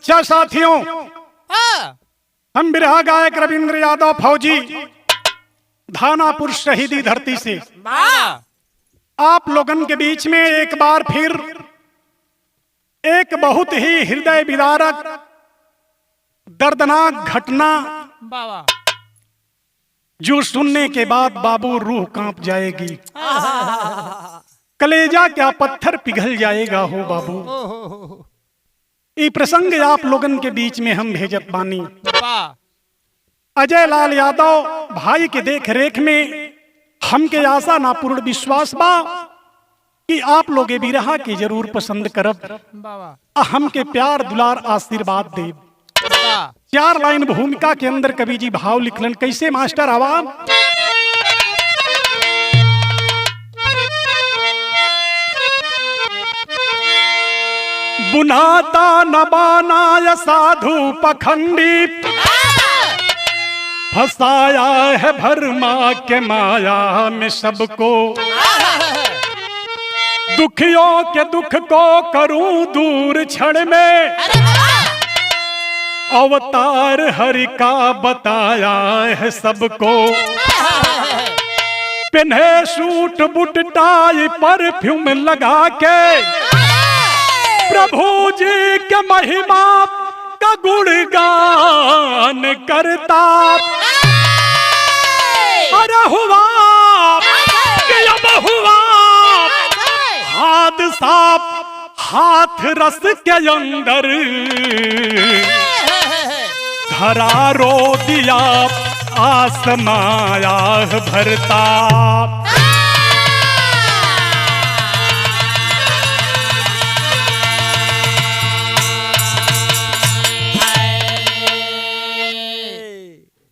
अच्छा साथियों, हम बिरहा गायक रविंद्र यादव फौजी धानापुर शहीदी धरती से आप लोगन के बीच में एक बार फिर एक बहुत ही हृदय विदारक दर्दनाक घटना जो सुनने के बाद बाबू रूह कांप जाएगी, कलेजा क्या पत्थर पिघल जाएगा हो बाबू। ये प्रसंग आप लोगन के बीच में हम भेजत बानी। अजय लाल यादव भाई के देख रेख में हमके आशा ना पूर्ण विश्वास बा कि आप लोग बिरहा के जरूर पसंद करब, हमके प्यार दुलार आशीर्वाद देव। 4 लाइन भूमिका के अंदर कवि जी भाव लिखलन कैसे मास्टर आवाम। बुनाता न बानाय साधु पखंडी, फसाया है भरमा के माया में सबको। दुखियों के दुख को करूं दूर क्षण में, अवतार हरि का बताया है सबको। पिन्हे सूट बूट टाई परफ्यूम लगा के, प्रभु जी के महिमा का गुणगान करता। अरे हुआ कि अब हुआ हादसा हाथ रस के अंदर, धरा रो दिया आसमाया भरता।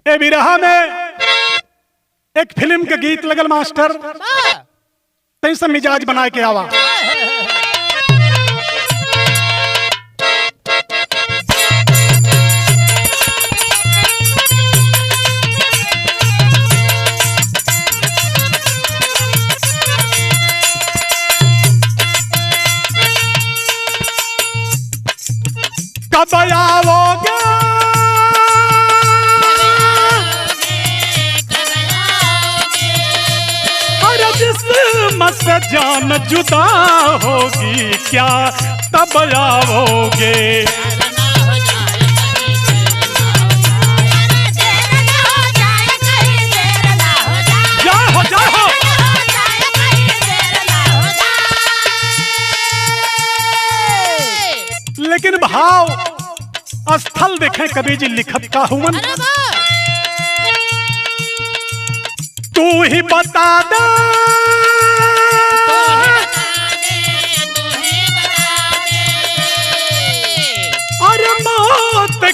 ए बिरहा में एक फिल्म के गीत लगल मास्टर, तैसे मिजाज बना के आवा। कब आओगे से जान जुदा होगी क्या, तब आओगे। जाओ जाओ। लेकिन भाव स्थल देखें कवि जी लिखत का हुमन। तू ही बता दे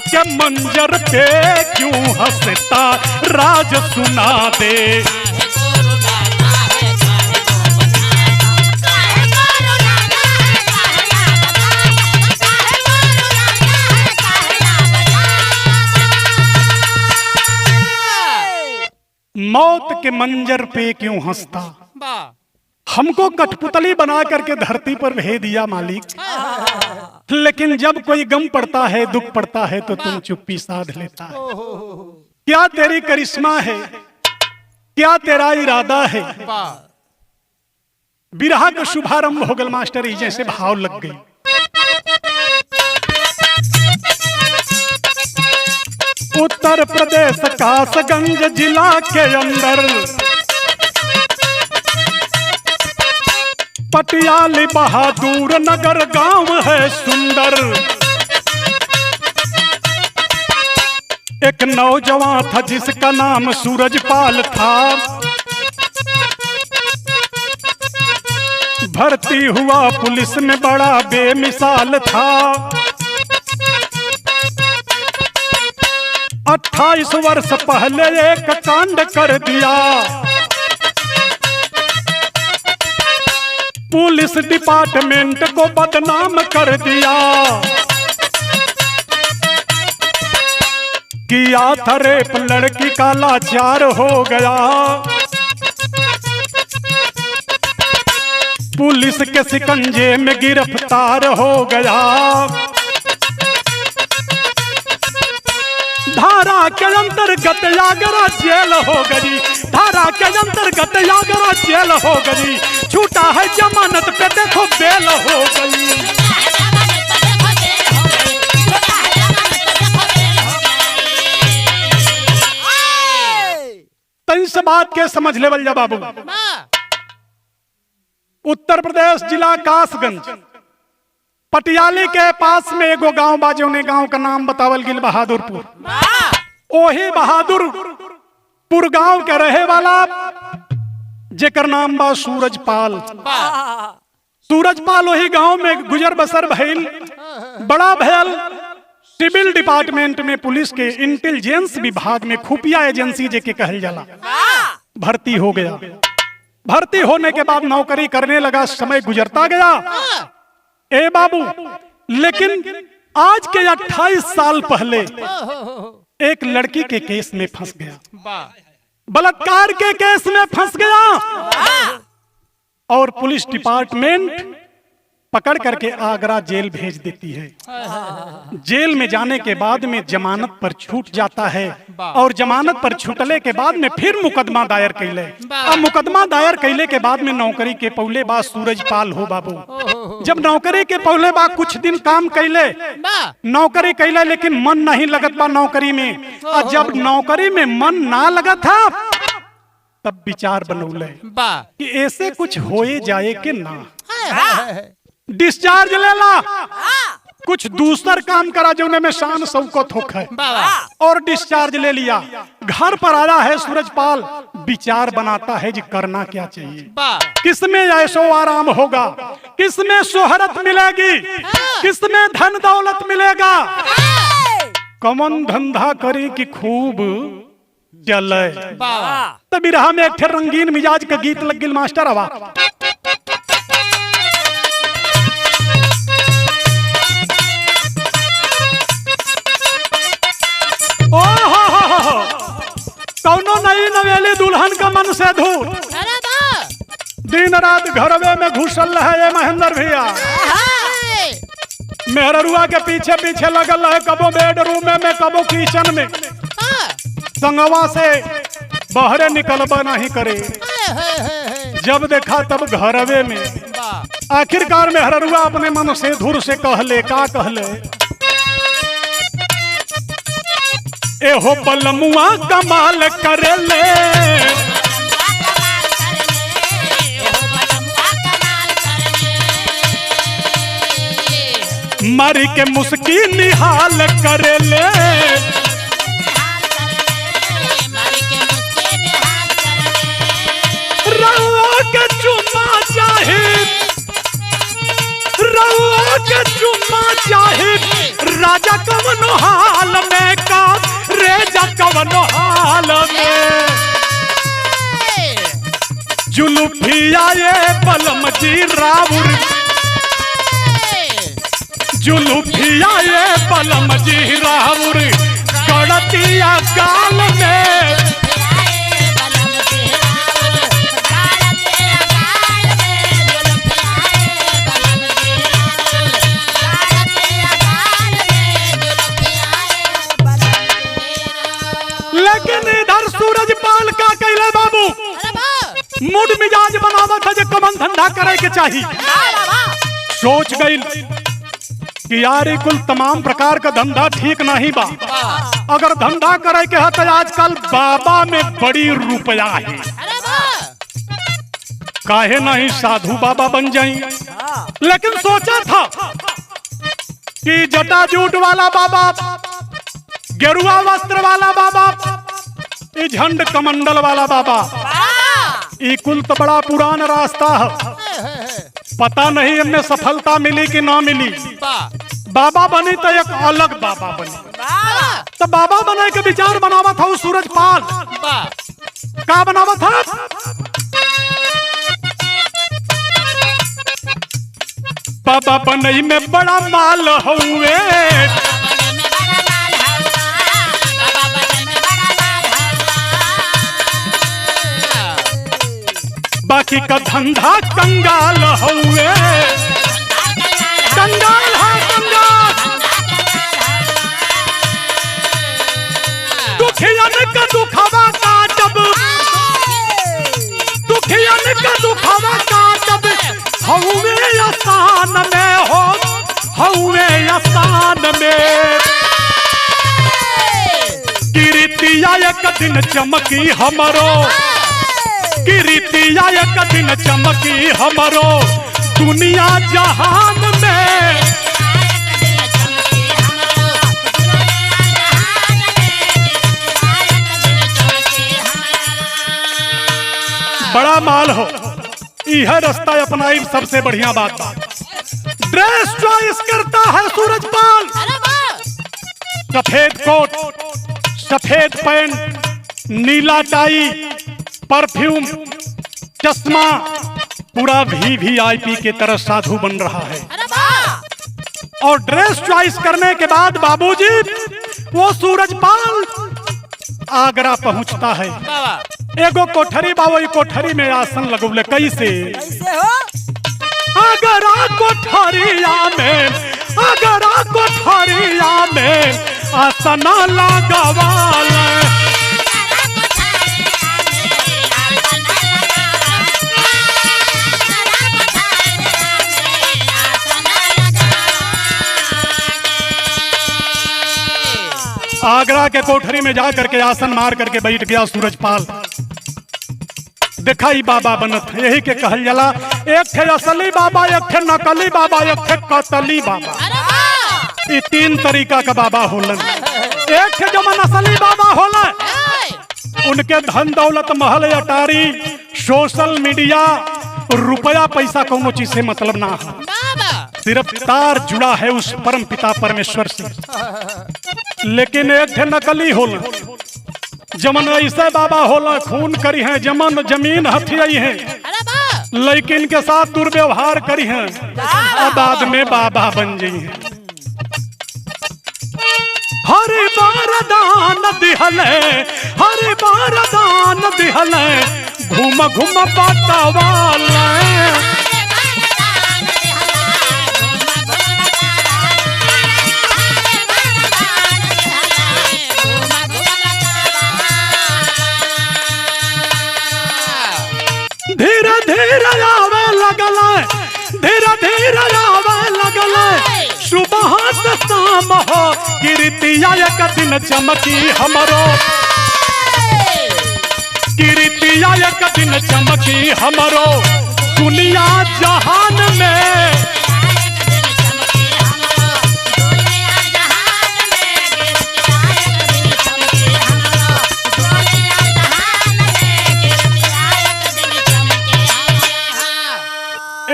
के मंजर पे क्यों हंसता राज सुना दे। मौत के मंजर पे क्यों हंसता, हमको कठपुतली बना करके धरती पर भेज दिया मालिक। लेकिन जब कोई गम पड़ता है, दुख पड़ता है, तो तुम चुप्पी साध लेता है। क्या तेरी करिश्मा है, क्या तेरा इरादा है। बिरहा का शुभारंभ हो गल मास्टर, जैसे भाव लग गई। उत्तर प्रदेश कासगंज जिला के अंदर पटियाली बहादुर नगर गांव है सुंदर। एक नौजवान था जिसका नाम सूरजपाल था, भर्ती हुआ पुलिस में बड़ा बेमिसाल था। 28 वर्ष पहले एक कांड कर दिया, पुलिस डिपार्टमेंट को बदनाम कर दिया। किया था रेप, लड़की का लाचार हो गया। पुलिस के शिकंजे में गिरफ्तार हो गया। धारा के अंतर्गत आगरा जेल हो गई, धारा के अंतर्गत आगरा जेल हो गई, छूटा है जमानत पे देखो बेल हो गई। इस बात के समझ लेवल जा बाबू। उत्तर प्रदेश जिला कासगंज पटियाली के पास में एगो गांव बाजो ने गांव का नाम बतावल गिल बहादुरपुर। ओही बहादुरपुर गांव के रहे वाला जेकर नाम बा सूरजपाल। सूरजपाल वही गांव में गुजर बसर भइल, बड़ा भयल सिविल डिपार्टमेंट में पुलिस के इंटेलिजेंस विभाग में खुफिया एजेंसी जेके कहल जाला भर्ती हो गया। भर्ती होने के बाद नौकरी करने लगा, समय गुजरता गया ए बाबू। लेकिन आज के 28 साल पहले एक लड़की के केस में फंस गया, बलात्कार के केस में फंस गया और पुलिस डिपार्टमेंट पकड़ करके आगरा जेल भेज देती है। जेल में जाने के बाद में जमानत पर छूट जाता है और जमानत पर छूटले के बाद में फिर मुकदमा दायर कैले। अब मुकदमा दायर कैले के बाद में नौकरी के पहले बाद सूरजपाल हो बाबू, जब नौकरी के पहले बाद कुछ दिन काम कैले, नौकरी कैले, लेकिन मन नहीं लगत बा नौकरी में। और जब नौकरी में मन ना लगा था तब विचार बनौले कि ऐसे कुछ होए जाए कि ना, डिस्चार्ज लेला, कुछ दूसर काम करा जो में शान शौकत होखे और डिस्चार्ज ले लिया। घर पर आया है सूरजपाल, विचार बनाता है जी करना क्या चाहिए, किसमें ऐशो आराम होगा, किसमें शोहरत मिलेगी, किसमें धन दौलत मिलेगा, कौन धंधा करे कि खूब चले। तब बिरहा में एक रंगीन मिजाज का गीत लग गिल मास्टर हवा। कौनो नई नवेली दुल्हन का मन से धूल, दिन रात घरवे में घुसल है ये महेंद्र भैया। मेहरुआ के पीछे पीछे लगल है, कबो बेडरूम में कबो किचन में, संगवा से बहरे निकलबा नहीं करे। जब देखा तब घरवे में। आखिरकार मेहरुआ अपने मन से धुर से कहले, का कहले, एहो बलमुआ कमाल करेले, मरी के मुस्की निहाल करेले, रउआ के चुम्मा चाहे, रउआ के चुम्मा चाहे, राजा कवनो हाल में का, रेजा कवनो हाल में, जुलूफिया ये बलम जी राउर, जुलूफिया ये बलम जी राउर, गड़तिया गाल में, सूरजपाल का कैले बाबू मूड मिजाज बनावा था जो कमन धंधा करे के चाहिए। सोच गई कि यार कुल तमाम प्रकार का धंधा ठीक नहीं बा, अगर धंधा करे के है तो आजकल बाबा में बड़ी रुपया है, काहे नहीं साधु बाबा बन जाई। लेकिन सोचा था कि जटा जूट वाला बाबा, गेरुआ वस्त्र वाला बाबा, झंड कमंडल वाला बाबा, ये कुल तो बड़ा पुराना रास्ता है, पता नहीं इनमें सफलता मिली कि ना मिली। बाबा बनी तो एक अलग बाबा बनी। तो बाबा बने के विचार बनावा था उस सूरजपाल, का बनावा था, बाबा बनई में बड़ा माल हुए, बाकी का धंधा कंगाल हुए, कंगाल है कंगाल। दुखियन का दुखवा काटब, दुखियन का दुखवा काटब, हउवे आसान में हो, हउवे आसान में। किरीतिया एक दिन चमकी हमरो, किरीतिया एक दिन चमकी हमरो, दुनिया जहान में। बड़ा माल हो, यह रास्ता अपनाई सबसे बढ़िया बात बा। ड्रेस चॉइस करता है सूरजपाल, सफेद कोट, सफेद पैंट, नीला टाई, परफ्यूम, चश्मा, पूरा VVIP के तरह साधु बन रहा है। और ड्रेस चॉइस करने के बाद बाबूजी वो सूरजपाल आगरा पहुंचता है। एगो कोठरी बाबू, कोठरी में आसन लगौले। कैसे हो? आगरा कोठरिया में, आगरा कोठरिया में आसन लगवाले। आगरा के कोठरी में जा करके आसन मार करके बैठ गया सूरजपाल। दिखाई बाबा बनत, यही के कहल जाला एक थे असली बाबा, एक थे नकली बाबा, एक थे कतली बाबा। ये तीन तरीका का बाबा होलन। एक थे जो मन असली बाबा होला, उनके धन दौलत महल अटारी सोशल मीडिया रुपया पैसा कोनो चीज से मतलब ना है, सिर्फ तार जुड़ा है उस परम पिता परमेश्वर से। लेकिन एक थे नकली होला, जमन ऐसे बाबा होला खून करी है, जमन जमीन हथियाई है, लेकिन के साथ दुर्व्यवहार करी है, और बाद में बाबा बन गई है। हरि बारदान दिहले, हरि बारदान दिहले, घूम घूम बतावाले। धीरे धीरे आवे लगल, धीरे धीरे आवे लगल, सुबह से शाम हो, किरीतिया एक दिन चमकी हमरो, किरीतिया एक दिन चमकी हमरो, दुनिया जहान में।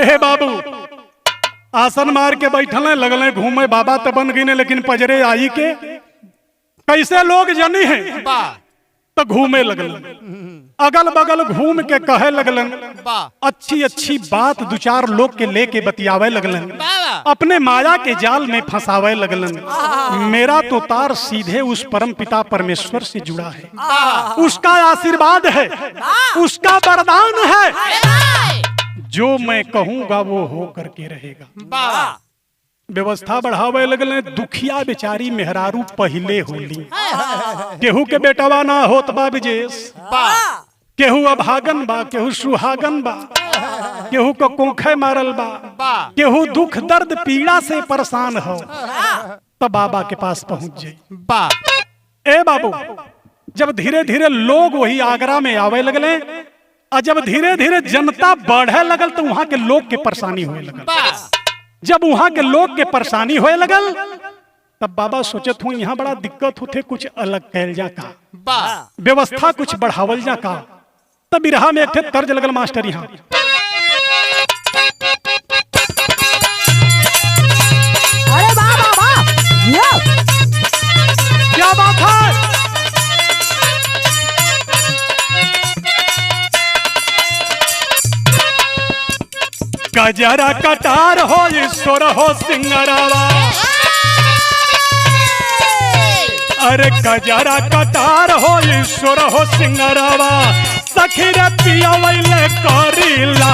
हे बाबू आसन मार के बैठल लगल घूमे, बाबा तो बन गई, लेकिन पजरे आई के कैसे लोग जनी है तो घूमे लगल, अगल बगल घूम के कहे लगलन, अच्छी अच्छी बात दो चार लोग के लेके बतियावे लगलन, अपने माया के जाल में फंसावे लगलन। मेरा तो तार सीधे उस परम पिता परमेश्वर से जुड़ा है, उसका आशीर्वाद है, उसका वरदान है, जो मैं कहूंगा वो हो करके रहेगा। व्यवस्था बढ़ावे लगल, दुखिया बेचारी मेहरारू पहले होली, केहू के बेटवा ना होत बा विजेश, केहू अभागन बा, केहू सुहागन बा, केहू को कोखे मारल बा, केहू दुख दर्द पीड़ा से परेशान हो, तो बाबा के पास पहुंच जाए। ए बाबू जब धीरे धीरे लोग वही आगरा में आवे लगले, और जब धीरे धीरे जनता बढ़े लगल, तो वहां के लोग के परेशानी होए लगल। जब वहां के लोग के परेशानी होए लगल, तब बाबा सोचत हूँ यहाँ बड़ा दिक्कत होते, कुछ अलग कैल जा का, व्यवस्था कुछ बढ़ावल जा का। तब बिरहा में एक थे तर्ज लगल मास्टर, यहाँ अरे वाह क्या बात है। गजरा कटार हो ईश्वर हो सिंगरावा, अरे गजरा कटार हो ईश्वर हो सिंगरावा, सखी रे पिया वैले करीला।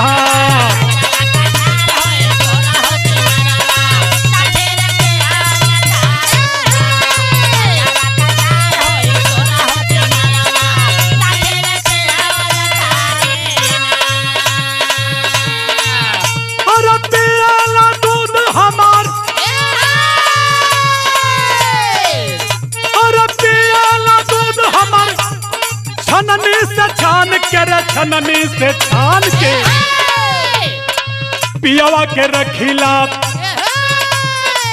छननी से छान के रे छननी से छान के पियावा के रखिला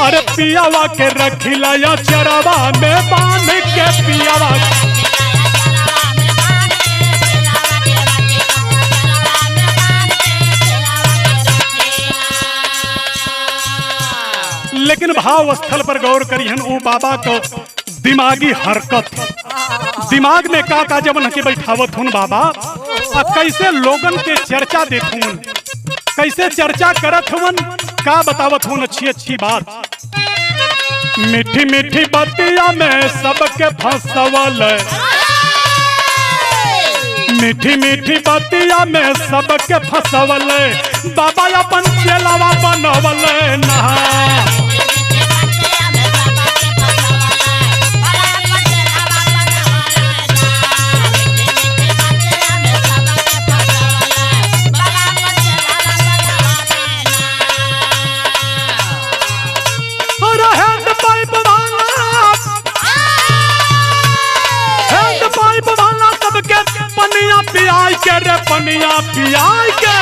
अरे पियावा के रखिला या चरवा में बांध के पियावा लेकिन भाव स्थल पर गौर करिहन वो बाबा को दिमागी हरकत दिमाग में का जबन के बैठावत हुन बाबा अब कैसे लोगन के चर्चा देखून कैसे चर्चा करत हुन का बतावत हुन अच्छी अच्छी बात मीठी मीठी बतिया में सबके फंसवल मीठी मीठी बतिया में सबके फंसवल बाबा अपन चेलावा बनवल ना पनिया पियाई के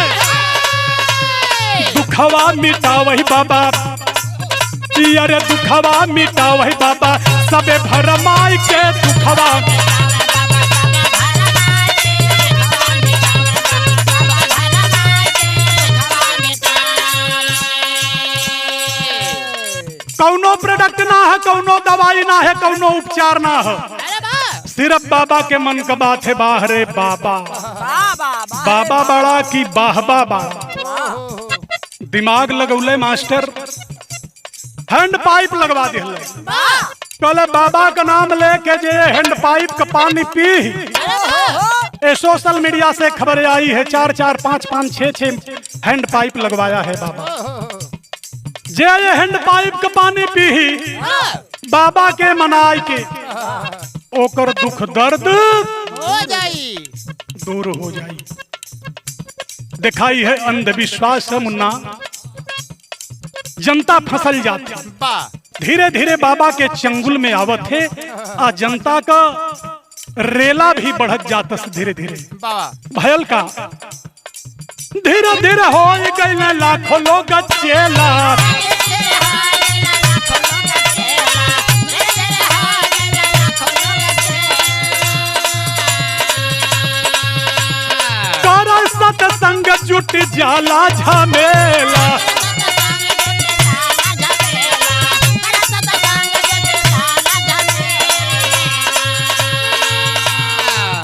दुखवा मिटावही बाबा अरे दुखवा मिटावही बाबा सबे भरमाई के दुखवा कौनो प्रोडक्ट ना है कौनो दवाई ना है कौनो उपचार ना है सिर्फ बाबा के मन का बात है बाहरे बाबा बाबा बड़ा की बाहबा बड़ा दिमाग लगौले मास्टर हैंड पाइप लगवा दे कहले बाबा का नाम लेके जे हैंड पाइप का पानी पी ये सोशल मीडिया से खबर आई है 4-4 5-5 6-6 हैंड पाइप लगवाया है बाबा जे ये हैंड पाइप का पानी पी बाबा के मनाई के ओकर दुख दर्द हो जाई दूर हो जाई दिखाई है अंधविश्वास है मुन्ना जनता फसल जाती धीरे धीरे बाबा के चंगुल में आवत है आ जनता का रेला भी बढ़त जाता धीरे धीरे भयल का धीरे धीरे हो गए लाखों लोग चेला संग जुट जाला झमेला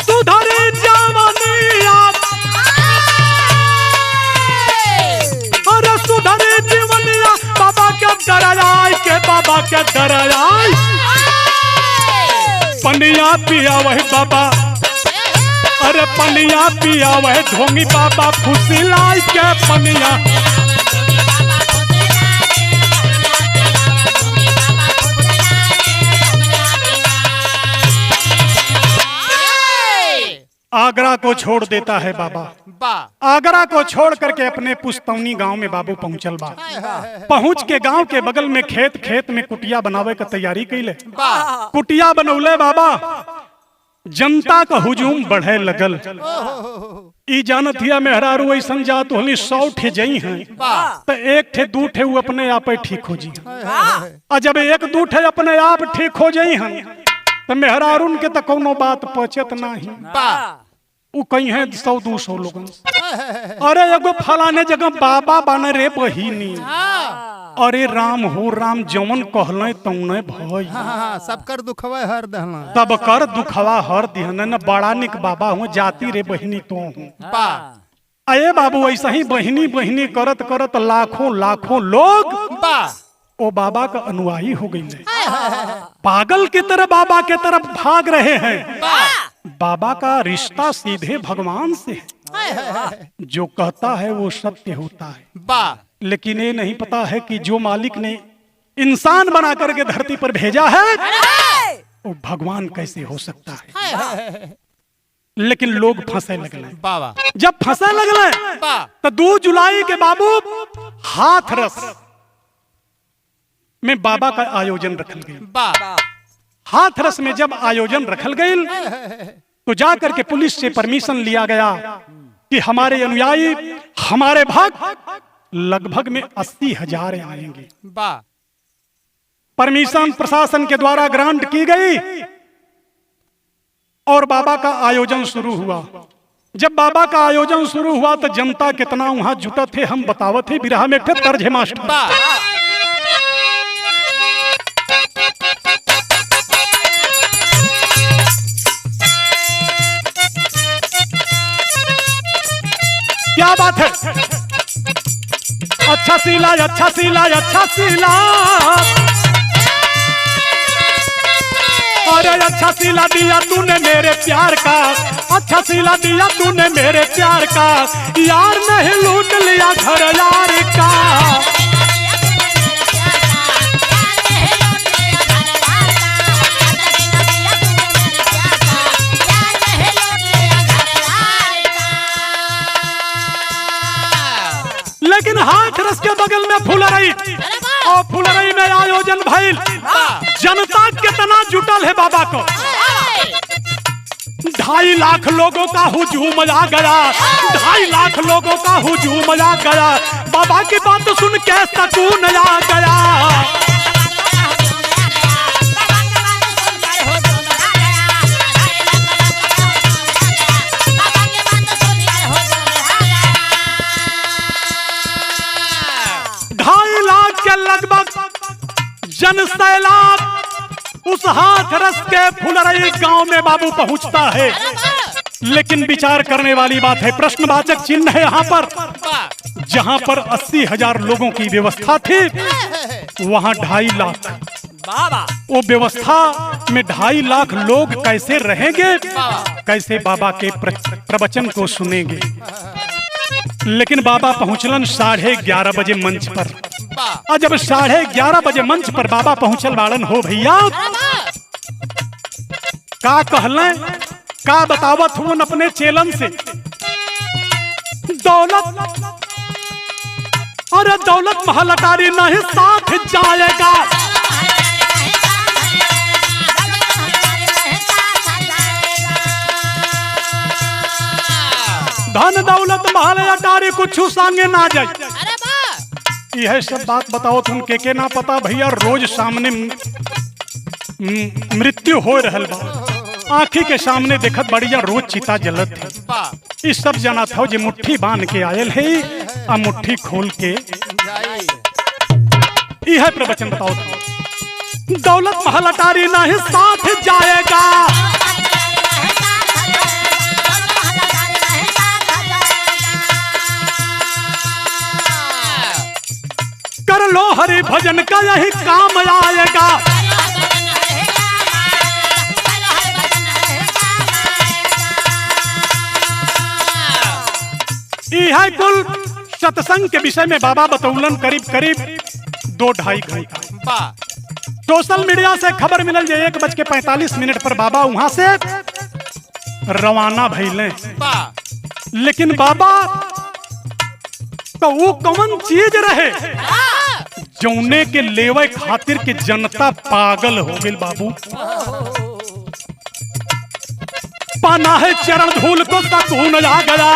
सुधरे जवानिया अरे सुधरे जीवनिया बाबा के डराई के बाबा के डराई पनिया पिया वही बाबा अरे पनिया पिया वह ढोंगी बाबा खुशी लाई के पनिया आगरा को छोड़ देता है बाबा आगरा को छोड़ करके अपने पुस्तौनी गांव में बाबू पहुंचल बा पहुंच के गांव के बगल में खेत में कुटिया बनावे का तैयारी कैले कुटिया बनौले बाबा जनता का हुजूम बढ़े लगल ई जानत हिया मेहरारू ऐसन जात होली 100 ठे जई हैं तो 1 ठे 2 ठे वो अपने आप ठीक हो जी और जब 1-2 ठे अपने आप ठीक हो जई हैं तो मेहरारून के तो कोनो बात पचत नहीं वो कहीं है 100-200 लोगन अरे एगो फलाने जगह बाबा बन रे बहिनी अरे राम हो राम जमन कहले तौने भई सब कर दुखवा हर दहना तब कर दुखवा हर दिहन न बड़ा निक बाबा हो जाती रे बहिनी तो हूँ अये बाबू ऐसा ही बहिनी बहिनी करत करत लाखों लोग ओ बाबा का अनुयायी हो गई पागल की तरह बाबा के तरफ भाग रहे हैं बाबा का रिश्ता सीधे भगवान से जो कहता है वो सत्य होता है लेकिन ये नहीं पता है कि जो मालिक ने इंसान बना करके धरती पर भेजा है वो भगवान कैसे हो सकता है लेकिन लोग फंसे लगले बाबा जब फंसे लगले तो 2 जुलाई के बाबू हाथरस में बाबा का आयोजन रखल गया हाथरस में जब आयोजन रखल गई तो जाकर के पुलिस से परमिशन लिया गया कि हमारे अनुयायी, हमारे भक्त लगभग में 80,000 आएंगे। परमिशन प्रशासन के द्वारा ग्रांट की गई और बाबा का आयोजन शुरू हुआ। जब बाबा का आयोजन शुरू हुआ तो जनता कितना वहां जुटा थे, हम बतावत थे बिरहा में थे तर्ज मास्टर। क्या बात है, अच्छा सीला, अच्छा सीला, अच्छा सीला, अरे अच्छा सीला दिया तूने मेरे प्यार का, अच्छा सीला दिया तूने मेरे प्यार का, यार नहीं लूट लिया घर यार का। लेकिन हाथ रस के बगल में फुलरई और फुलरई में आयोजन भइल। जनता कितना जुटल है बाबा को, 2.5 लाख लोगों का हुजूम आ गया, 2.5 लाख लोगों का हुजूम आ गया। बाबा की बात सुन के सकून आ गया। लगभग जन सैलाब उस हाथ रस के फुलरई गांव में बाबू पहुंचता है। लेकिन विचार करने वाली बात है, प्रश्नवाचक चिन्ह है यहाँ पर। जहां पर 80,000 लोगों की व्यवस्था थी वहां 2.5 लाख। वो व्यवस्था में 2.5 लाख लोग कैसे रहेंगे, कैसे बाबा के प्रवचन को सुनेंगे। लेकिन बाबा पहुंचलन 11:30 बजे मंच पर। और जब 11:30 बजे मंच पर बाबा पहुंचल बाड़न हो भैया, का कहले, का बतावत हुन अपने चेलन से, दौलत, अरे दौलत महल अटारी नहीं साथ जाएगा। धन दौलत महल अटारी कुछ संगे ना जाए। यह सब बात बताओ तुम के ना पता भैया, रोज सामने मृत्यु हो रहल बा, आँखी के सामने देखत बढ़िया रोज चिता जलत है। इस सब जाना था जे मुट्ठी बांध के आयल है आ मुट्ठी खोल के यह प्रवचन बताओ था। दौलत महल अटारी नहीं साथ जाएगा, कर लो हरि भजन का यही काम आएगा। यह कुल सत्संग के विषय में बाबा बतौलन करीब करीब 2-2.5 घंटा। सोशल मीडिया से खबर मिलल जे 1:45 पर बाबा वहां से रवाना भइले। लेकिन बाबा तो वो कौन चीज रहे जौने के लेवे खातिर के जनता पागल हो गई बाबू। पाना है चरण धूल को सकून आ गया,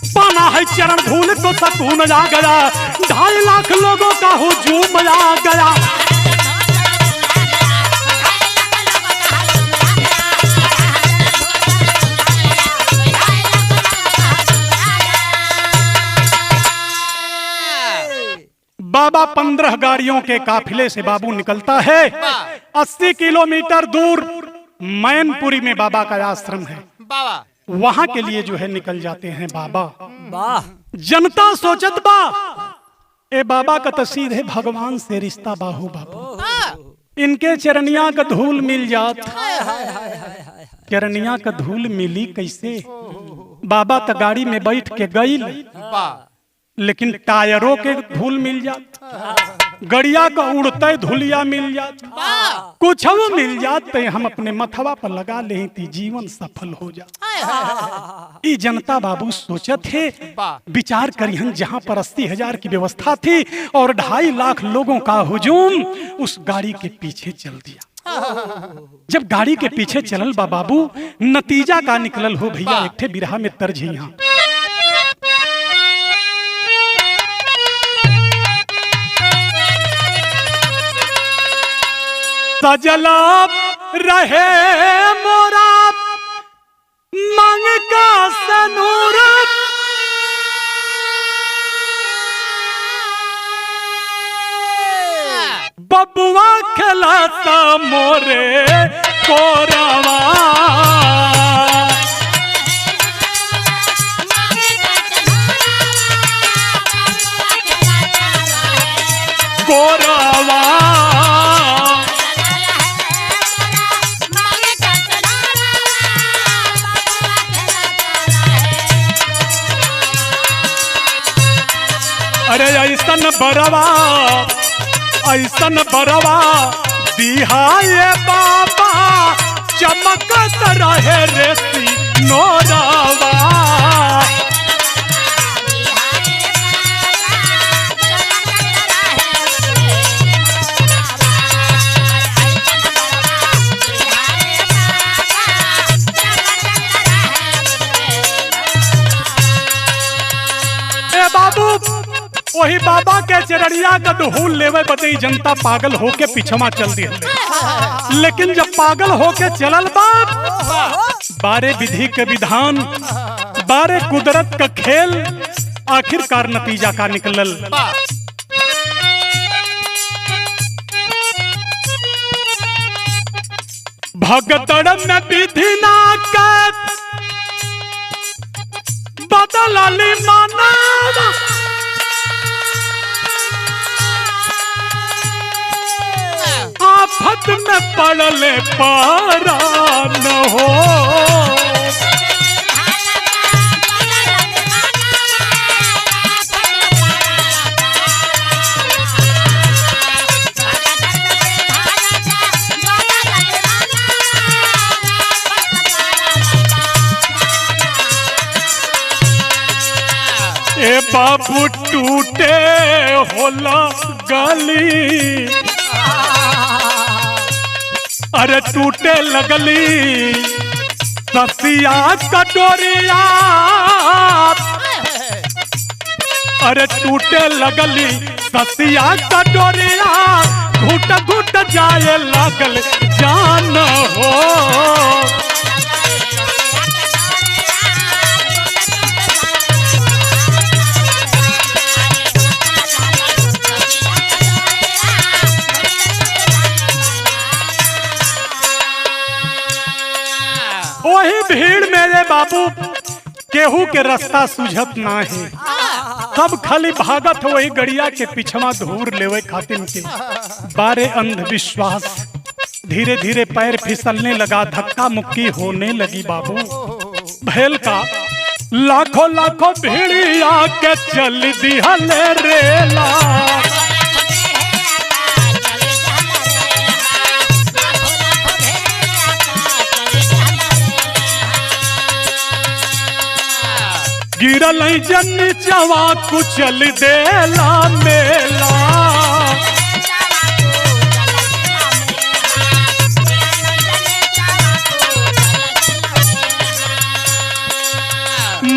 पाना है चरण धूल को सकून आ गया। 2.5 लाख लोगों का हुजूम आ गया। बाबा 15 गाड़ियों के काफिले से बाबू निकलता है। 80 किलोमीटर दूर मैनपुरी में बाबा का आश्रम है, वहां के लिए जो है निकल जाते हैं बाबा। जनता सोचत बा ए बाबा का तो सीधे भगवान से रिश्ता बाहू बाबू, इनके चरनिया का धूल मिल जात। चरनिया का धूल मिली कैसे? बाबा तो गाड़ी में बैठ के गई, लेकिन टायरों के धूल मिल जात, गड़िया का उड़ते धुलिया मिल जात, कुछ वो मिल जाते हम अपने मथवा पर लगा ले ती जीवन सफल हो जात। ये जनता बाबू सोचत है, विचार करिहन जहां पर 80,000 की व्यवस्था थी और 2.5 लाख लोगों का हुजूम, उस गाड़ी के पीछे चल दिया। जब गाड़ी के पीछे चलल बा बाबू, नतीजा का निकलल हो भैया, एक ठे बिरहा में तर्ज है यहाँ। सजला रहे मोरा मांग का सनूरा, बबुआ खिलाता मोरे कोरावा, कोरावा अरे ऐसन बरवा दिहाए बाबा, चमकत रहे रेती नोरावा। ए बाबू, वही बाबा के चरड़िया का धूल लेवे बदे जनता पागल होके पिछवा चल दी, लेकिन जब पागल होके चलल बाप, बारे विधि के विधान, बारे कुदरत का खेल, आखिरकार नतीजा का निकलल। भगदड़ में विधि ना कर बदलली मानव, आफत में पड़ले पारा न हो। ए बाबू टूटे होला गली, अरे टूटे लगली ससिया कटोरिया, अरे टूटे लगली ससिया कटोरिया, घुट घुट जाए लागल जान हो। वही भीड़ मेरे बाबू, केहू के रास्ता सुझत ना है, सब खाली भागत हो वही गड़िया के पिछवा धूर लेवे खातिर के। बारे अंधविश्वास, धीरे धीरे पैर फिसलने लगा, धक्का मुक्की होने लगी बाबू। भैल का लाखों लाखों भीड़िया के चल दिहले रेला, गिरल जन चवा कुचल देला मेला,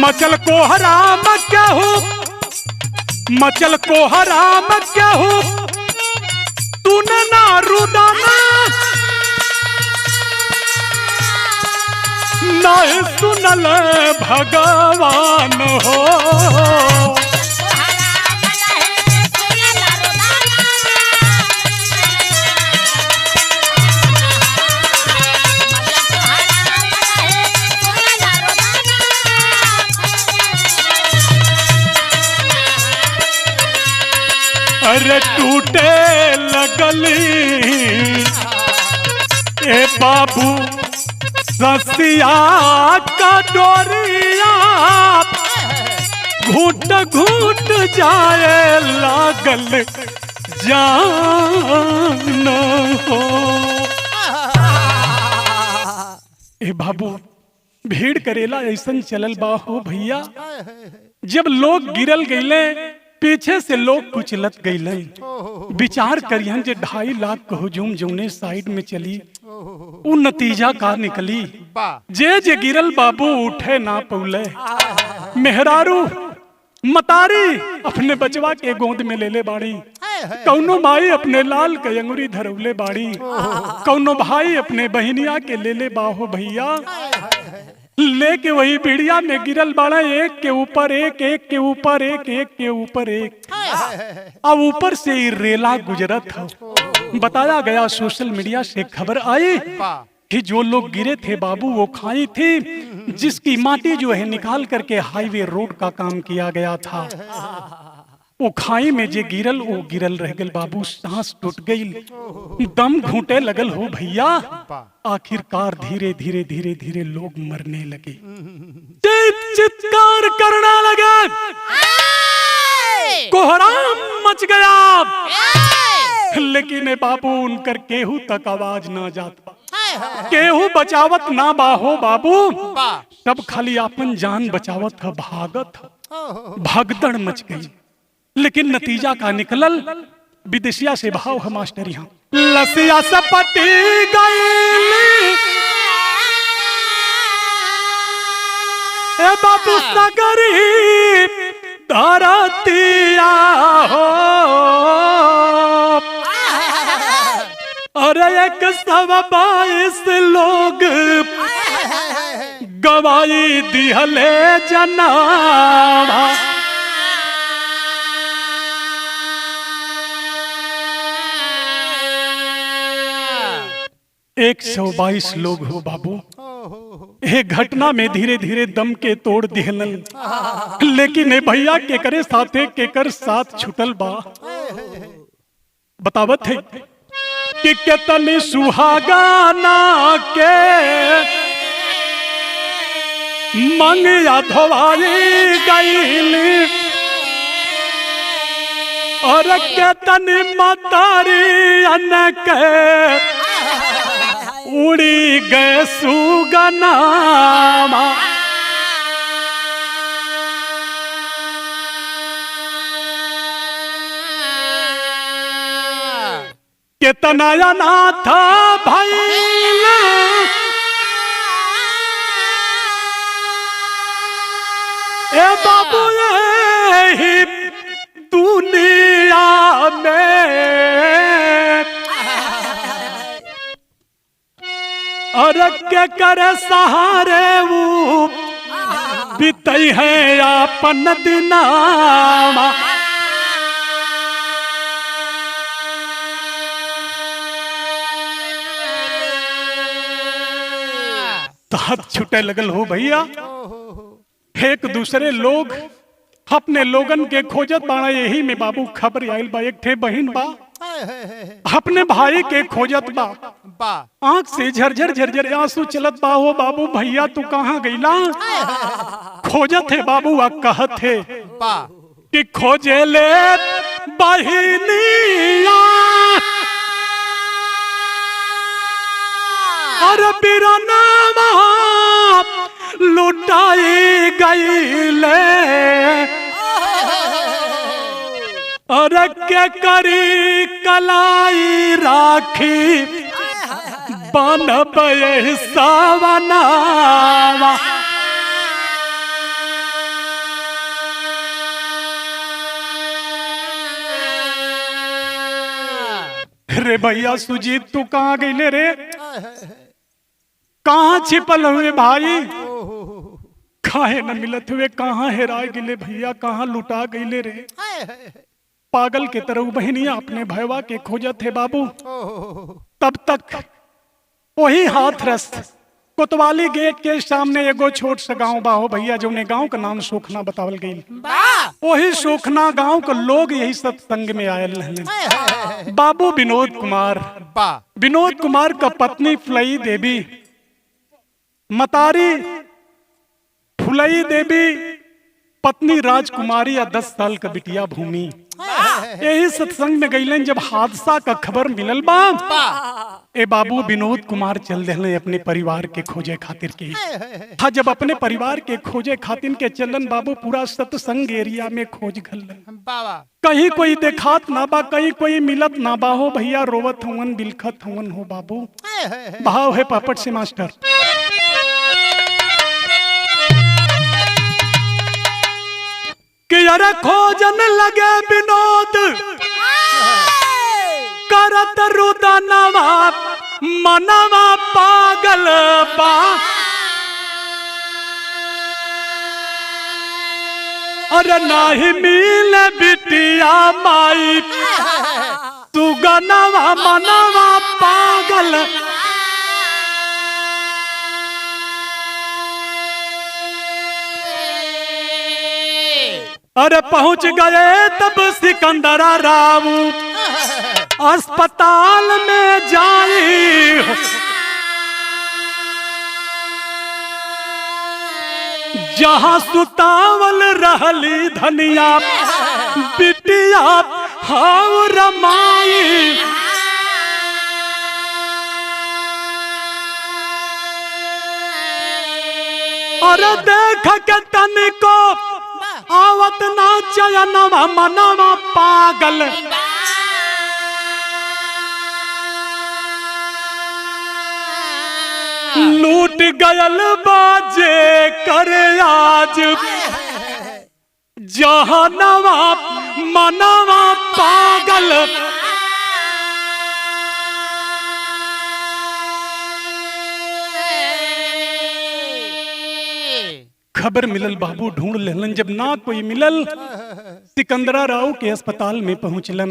मचल को हराम कहू, मचल को हराम कहू, तूने ना रुदाना नहीं सुनल भगवान हो। अरे टूटे लगली ए बाबू ससिया का डोरिया, घूट घूट जाए लागल जान हो। ए बाबू, भीड़ करेला ऐसन चलल बा हो भैया, जब लोग गिरल गईले, पीछे से लोग कुचलत गईले, विचार करियन जे 2.5 लाख को हुजूम जौने साइड में चली उ नतीजा का निकली। जे गिरल बाबू उठे ना पौले। मेहरारू मतारी अपने बचवा के गोद में ले ले बाड़ी। कौनो माई अपने लाल के अंगुरी धरौले बाड़ी। कौनो भाई अपने बहनिया के ले ले बाहो भैया। लेके वही पीड़िया में गिरल बाड़ा, एक के ऊपर एक, एक के ऊपर एक, एक के ऊपर एक। अब ऊपर से ही रेला गुजरत है। बताया गया, सोशल मीडिया से खबर आई कि जो लोग गिरे थे बाबू वो खाई थी जिसकी माटी जो है निकाल करके हाईवे रोड का काम किया गया था। वो खाई में जे गिरल वो गिरल रह गल बाबू। सांस टूट गई, दम घूटे लगल हो भैया। आखिरकार धीरे धीरे धीरे धीरे लोग मरने लगे। चित्कार करने लगे, कोहराम मच गया। लेकिन बाबू उनकर केहू तक आवाज ना जात बा, केहू बचावत ना बाहो बाबू। सब खाली अपन जान बचावत है, भागत है। भागदड़ मच गई, लेकिन नतीजा का निकलल विदेशिया से भाव है मास्टर। यहाँ लसिया सपटी गई ए बाबू सगरी धरतिया हो। अरे 122 लोग गवाही दिहले जनावा। 122 लोग हो बाबू। ये घटना में धीरे धीरे दम के तोड़ दिहलन। लेकिन भैया के करे साथे के कर साथ छुटल बा। बतावत है कि कितनी सुहागाना के मंगिया धोवाई गईली। और कितनी मतारी अनक उड़ी गए सुगना। कितना अनाथ भाई ए बाबू यही दुनिया में। और के करे सहारे वो बीतई है अपन दिनामा। हाथ छूटे लगल हो भैया। एक दूसरे लोग अपने लोगन के खोजत बाड़ा। यही में बाबू खबर आइल बा, एक ठे बहिन बा अपने भाई के खोजत बा। आंख से झरझर झरझर आंसू चलत बा। हो बाबू भैया तू कहाँ गईला? खोजत है बाबू, आ कहत है कि खोजे ले बहिनिया और बिरनामा लुटाई गईले। और के करी कलाई राखी बनब सवनावा। रे भैया सुजीत तू कहाँ गईले रे? कहाँ छिपल हुए भाई? काहे न मिलत हुए? कहाँ हेरा गिले भैया? कहाँ लुटा गईले रे? पागल के तरह बहनिया अपने भैया के खोजत है बाबू। तब तक वही हाथरस कोतवाली गेट के सामने एगो छोट सा गांव बा हो भैया, जोने गांव का नाम सोखना बतावल गई। वही सोखना गांव के लोग यही सत्संग में आयल रहने। बाबू विनोद कुमार का पत्नी फुलई देवी, मतारी फुलई देवी, पत्नी राजकुमारी या 10 साल का बिटिया भूमि। यही सत्संग में गईलन। जब हादसा का खबर मिलल बा ए बाबू विनोद कुमार चल रहे अपने परिवार के खोजे खातिर के। हाँ, जब अपने परिवार के खोजे खातिर के चलन बाबू पूरा सत्संग एरिया में खोज घल बाबा कहीं कोई देखात ना बा, कहीं कोई मिलत ना बा हो भैया, रोवत हुवन बिलखत हुवन हो बाबू। भाव है पापट से मास्टर। कि अरे खोजन लगे विनोद करत रुदनवा मनवा पागल बा। अरे नाही मिले बिटिया माई तू गनवा मनवा पागल। अरे पहुंच गए तब सिकंदरा राव अस्पताल में जाई। जहां सुतावल रहली धनिया बिटिया हाउ रमाई। अरे देख के तनिको आवत ना चयनवा मनवा पागल। लूट गयल बाजे करे आज जहनवा मनवा पागल। खबर मिलल बाबू ढूंढ लेलन, जब ना कोई मिलल सिकंदरा राव के अस्पताल में पहुंचलन।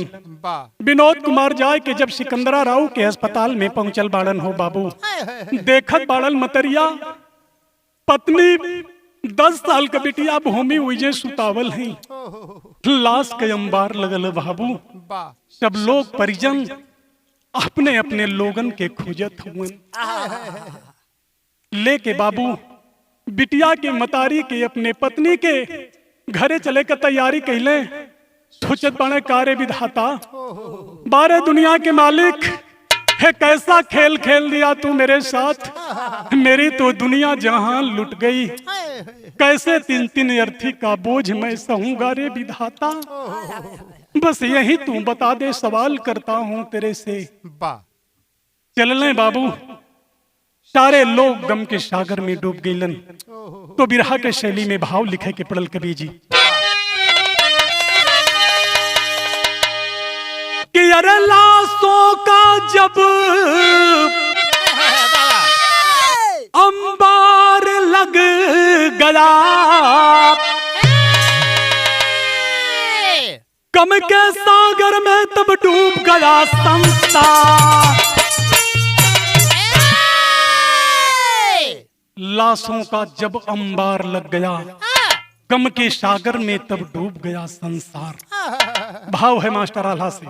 विनोद कुमार जाए के जब सिकंदरा राव के अस्पताल में पहुंचल बाड़न हो बाबू, देखत बाड़न मतरिया पत्नी 10 साल का बिटिया भूमि उजे सुतावल है, लाश के अंबार लगल बाबू। सब लोग परिजन अपने अपने लोगन के खोजत हुए लेके बाबू बिटिया के मतारी के अपने पत्नी के घरे चले का तैयारी कैले। सोचत बाणे कारे विधाता, बारे दुनिया के मालिक है, कैसा खेल खेल दिया तू मेरे साथ। मेरी तो दुनिया जहां लुट गई, कैसे 3-3 अर्थी का बोझ मैं सहूंगा रे विधाता। बस यही तू बता दे, सवाल करता हूं तेरे से। चलने बाबू, सारे लोग गम के सागर में डूब गईलन। तो बिरहा के शैली में भाव लिखे के पड़ल कवि जी कि अरे लाशों का जब अंबार लग गया, गम के सागर में तब डूब गया संसार। लाशों का जब अंबार लग गया, गम के सागर में तब डूब गया संसार। भाव है मास्टर आल्हा से।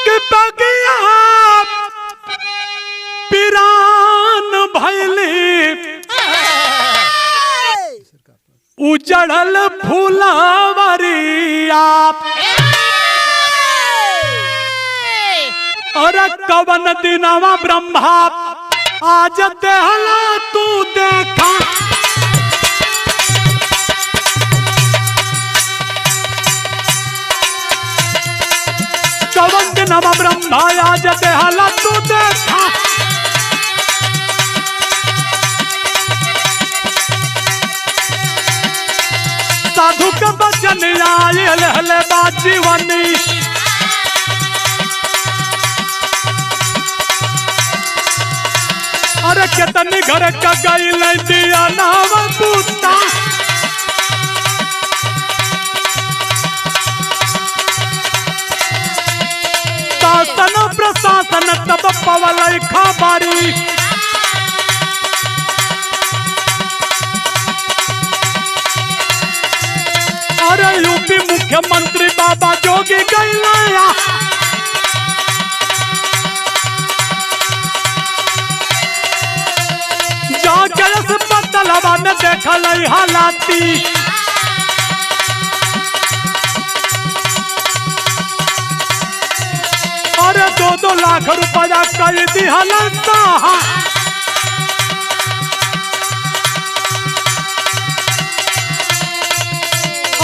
कि बगिया पिरान भैली उजड़ल फूलावरिया। अरे कवन दिनवा ब्रह्मा आज देहला तू देखा। कवन दिनवा ब्रह्मा आज देहला तू देखा। साधु के बचन आयल हले बाजीवनी। अरे कितनी घर का गई दिया नाम पूता। शासन प्रशासन तब पवल खबरी। अरे यूपी मुख्यमंत्री बाबा जोगी गैलया। जाके अस्पतालवा में देखल हालाती। लाख रुपया कर दिहल साहा।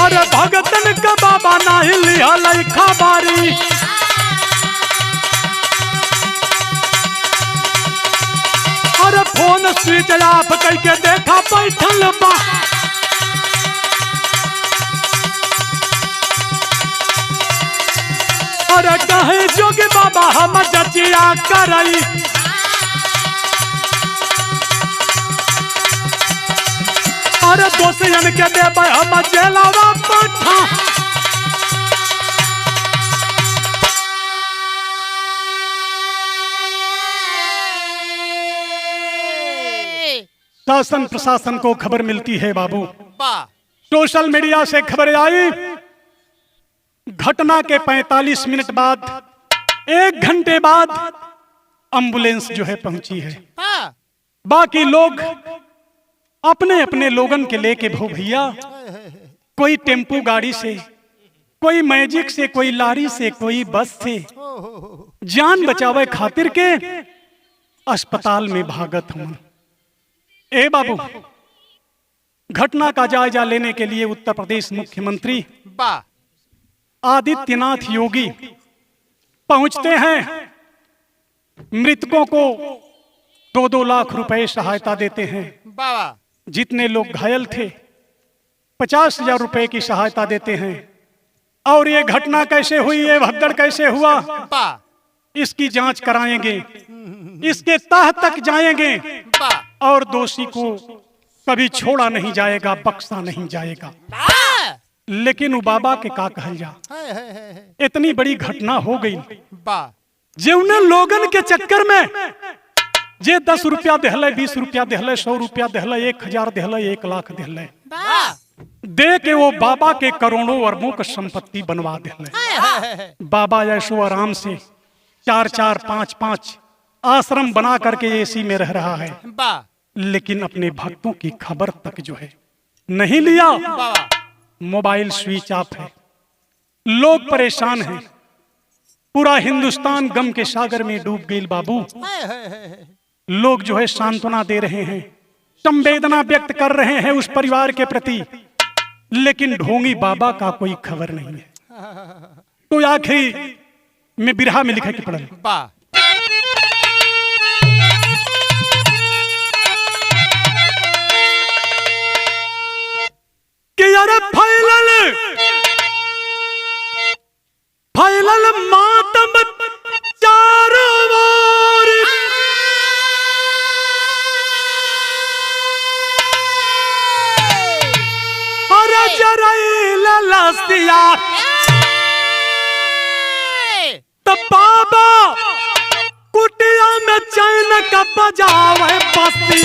अरे भगतन का बाबा नहीं लिहल खबारी। अरे फोन स्विच ऑफ करके देखा बैठल बा। अरे कहे जोगी बाबा हम जचिया करई। अरे दोषियन के देबै हम जेलवा पठा। शासन प्रशासन को खबर मिलती है बाबू। सोशल मीडिया से खबर आई। घटना के 45 मिनट बाद, 1 घंटे बाद एम्बुलेंस जो है पहुंची है। बाकी लोग अपने अपने लोगन के लेके भो भैया, कोई टेम्पू गाड़ी से, कोई मैजिक से, कोई लारी से, कोई बस से जान बचावे खातिर के अस्पताल में भागत हूं। ए बाबू, घटना का जायजा लेने के लिए उत्तर प्रदेश मुख्यमंत्री आदित्यनाथ योगी पहुंचते हैं। मृतकों को 2-2 लाख रुपए सहायता देते हैं। जितने लोग घायल थे 50,000 रुपए की सहायता देते हैं। और ये घटना कैसे हुई, ये भगदड़ कैसे हुआ, इसकी जांच कराएंगे, इसके तह तक जाएंगे और दोषी को कभी छोड़ा नहीं जाएगा, बख्शा नहीं जाएगा। लेकिन वो बाबा के का कहल जा, इतनी बड़ी घटना हो गई जे उन्हें लोगन के चक्कर में जे 10 रुपया देहले, 20 रुपया देहले, 100 रुपया देहले, 1000 देहले, 1 लाख देहले, दे के वो बाबा के करोड़ों अरबों का संपत्ति बनवा देहले। बाबा ऐसो आराम से 4-4, 5-5 आश्रम बना करके एसी में रह रहा है, लेकिन अपने भक्तों की खबर तक जो है नहीं लिया। मोबाइल स्विच ऑफ है, लोग परेशान हैं, पूरा हिंदुस्तान गम के सागर में डूब गई बाबू। लोग जो है सांत्वना दे रहे हैं, संवेदना व्यक्त कर रहे हैं उस परिवार के प्रति, लेकिन ढोंगी बाबा का कोई खबर नहीं है। तो आखिरी में बिरहा में लिखा कि पढ़ल कि यार फैलल मातम चारों ओर, अरे जरैल लस्तिया तो बाबा कुटिया में चैन का बजावे बस्ती।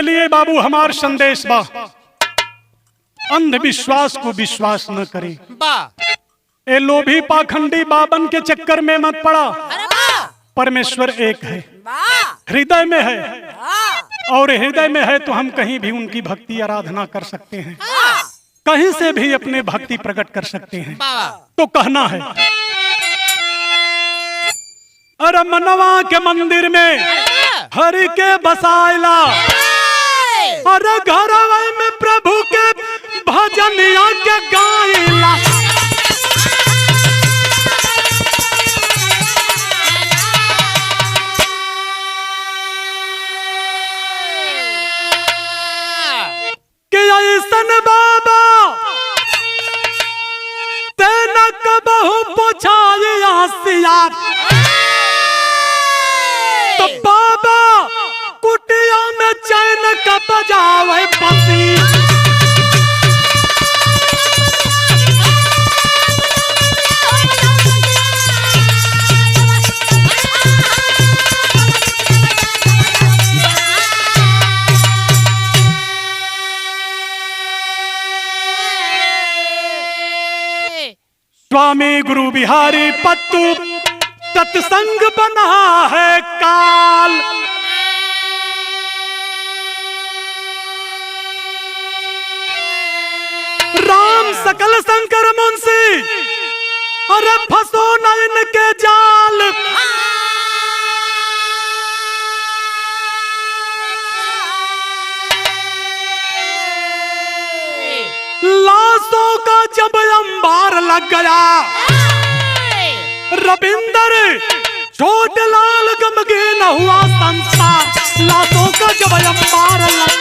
लिए बाबू हमार संदेश बा, अंधविश्वास को विश्वास न करें। ए लोभी पाखंडी बाबन के चक्कर में मत पड़ा। परमेश्वर एक है, हृदय में है, और हृदय में है तो हम कहीं भी उनकी भक्ति आराधना कर सकते हैं, कहीं से भी अपने भक्ति प्रकट कर सकते हैं। तो कहना है, अरे मनवा के मंदिर में हरि के बसायला, अरे घर में प्रभु के भजनिया के गायला। कि ऐसन बाबा तेना कबहू पुछाई आसिया, तो बाबा कुटिया में चैन का बजावे बंसी। स्वामी गुरु बिहारी पत्तू सत्संग बना है काल। राम सकल शंकर मुंशी अरे फंसो न इनके जाल। लाशों का जब अंबार लग गया रविंदर छोटे लाल गमगीन हुआ संसार। लाशों का जब अंबार लग